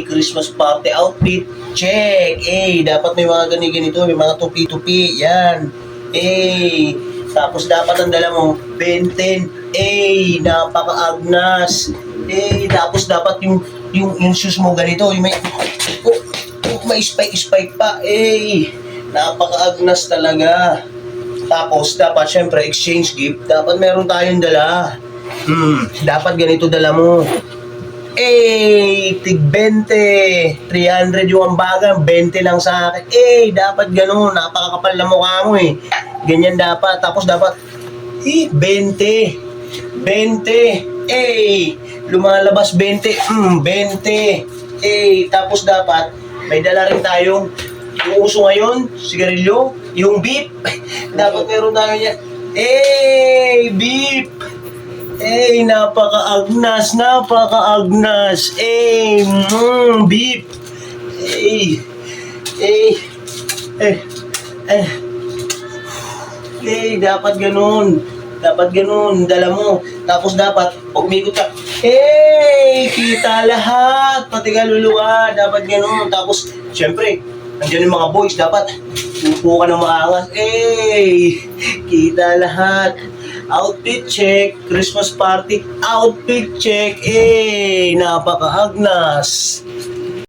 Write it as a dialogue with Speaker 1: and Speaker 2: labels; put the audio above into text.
Speaker 1: Christmas party outfit, check. Dapat may mga ganito, may mga tupi-tupi, yan. Tapos dapat ang dala mo, Benten. Napaka-agnas. Tapos dapat yung shoes mo ganito, yung may spike pa. Napaka-agnas talaga. Tapos dapat syempre exchange gift, dapat meron tayong dala. Dapat ganito dala mo. Tig 20, 300 yung ambagan, 20 lang sa akin. Dapat ganun, napakakapal na mukha mo eh. Ganyan dapat. Tapos dapat 20. Lumalabas 20. 20. Tapos dapat may dala rin tayong yung uso ngayon, sigarilyo, yung beep. Dapat meron tayo niya. Beep. Napaka-agnas. Beep. Dapat ganun. Dala mo. Tapos dapat, pag umikot ka, kita lahat. Pati kaluluwa. Dapat ganun. Tapos, syempre, nandiyan yung mga boys. Dapat, upo ka ng maangas. Kita lahat. Outfit check. Christmas party. Outfit check. Napaka-agnas.